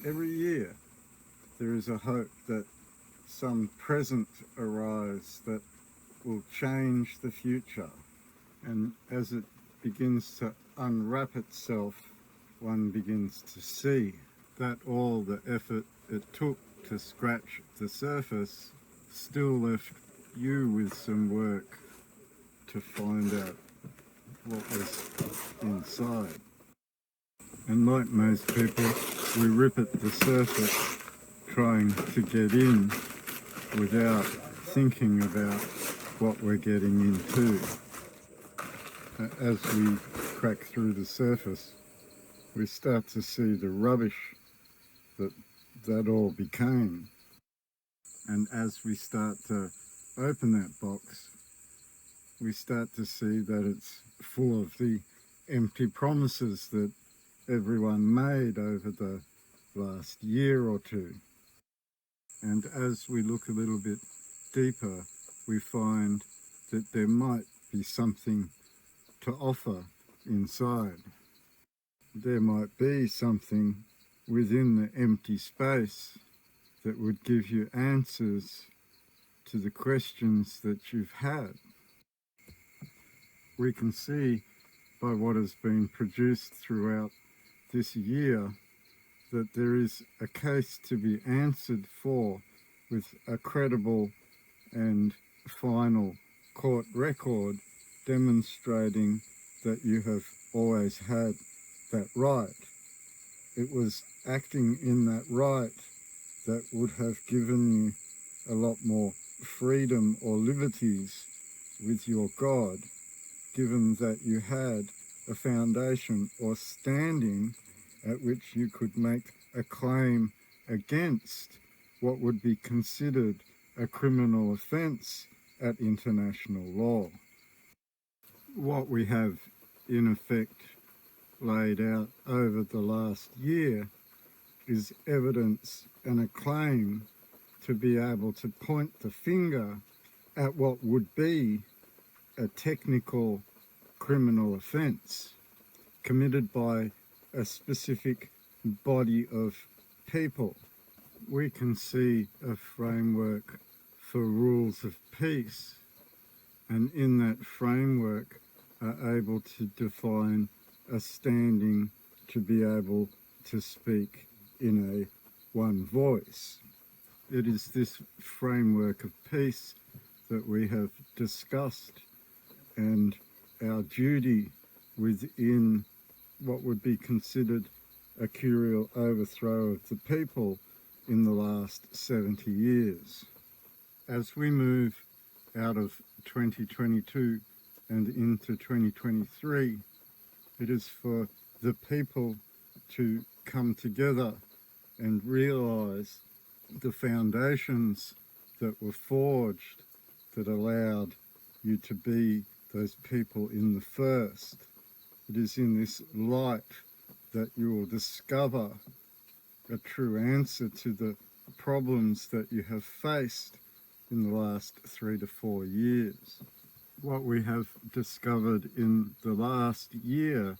Every year there is a hope that some present arise that will change the future. And as it begins to unwrap itself, one begins to see that all the effort it took to scratch the surface still left you with some work to find out what was inside. And like most people, we rip at the surface trying to get in without thinking about what we're getting into. As we crack through the surface, we start to see the rubbish that all became. And as we start to open that box, we start to see that it's full of the empty promises that everyone made over the last year or two. And as we look a little bit deeper, we find that there might be something to offer inside. There might be something within the empty space that would give you answers to the questions that you've had. We can see by what has been produced throughout this year that there is a case to be answered for with a credible and final court record demonstrating that you have always had that right. It was acting in that right that would have given you a lot more freedom or liberties with your God, given that you had a foundation or standing at which you could make a claim against what would be considered a criminal offence at international law. What we have in effect laid out over the last year is evidence and a claim to be able to point the finger at what would be a technical criminal offence committed by a specific body of people. We can see a framework for rules of peace, and in that framework are able to define a standing to be able to speak in a one voice. It is this framework of peace that we have discussed, and our duty within what would be considered a curial overthrow of the people in the last 70 years. As we move out of 2022 and into 2023, it is for the people to come together and realise the foundations that were forged that allowed you to be those people in the first. It is in this light that you will discover a true answer to the problems that you have faced in the last 3 to 4 years. What we have discovered in the last year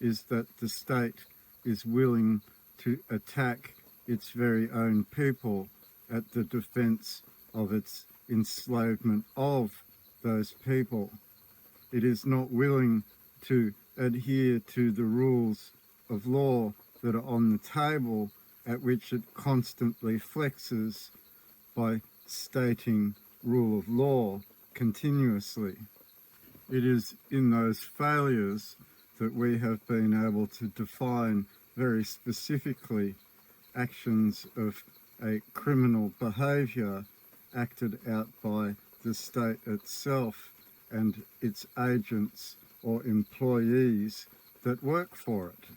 is that the state is willing to attack its very own people at the defence of its enslavement of those people. It is not willing to adhere to the rules of law that are on the table, at which it constantly flexes by stating rule of law continuously. It is in those failures that we have been able to define very specifically actions of a criminal behaviour acted out by the state itself and its agents or employees that work for it.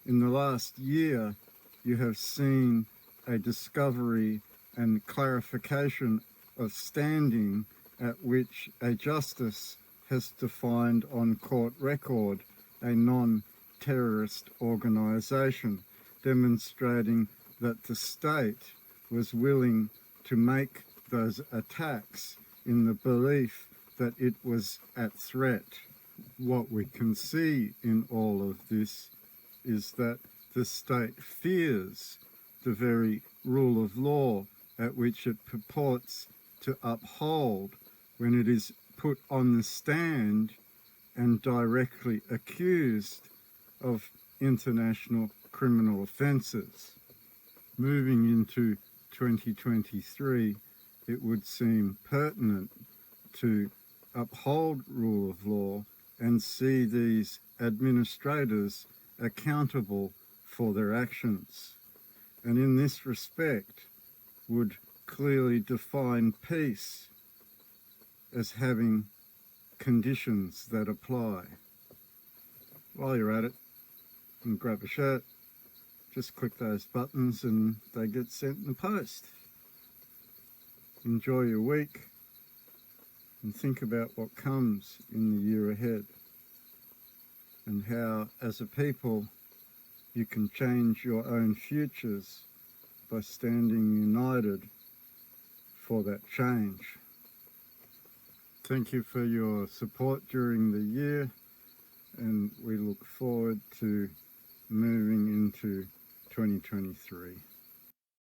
In the last year, you have seen a discovery and clarification of standing at which a justice has defined on court record a non-terrorist organisation, demonstrating that the state was willing to make those attacks in the belief that it was at threat. What we can see in all of this is that the state fears the very rule of law at which it purports to uphold when it is put on the stand and directly accused of international criminal offences. Moving into 2023, it would seem pertinent to uphold rule of law and see these administrators accountable for their actions. And in this respect, would clearly define peace as having conditions that apply. While you're at it, and grab a shirt, just click those buttons and they get sent in the post. Enjoy your week and think about what comes in the year ahead and how, as a people, you can change your own futures by standing united for that change. Thank you for your support during the year, and we look forward to moving into 2023.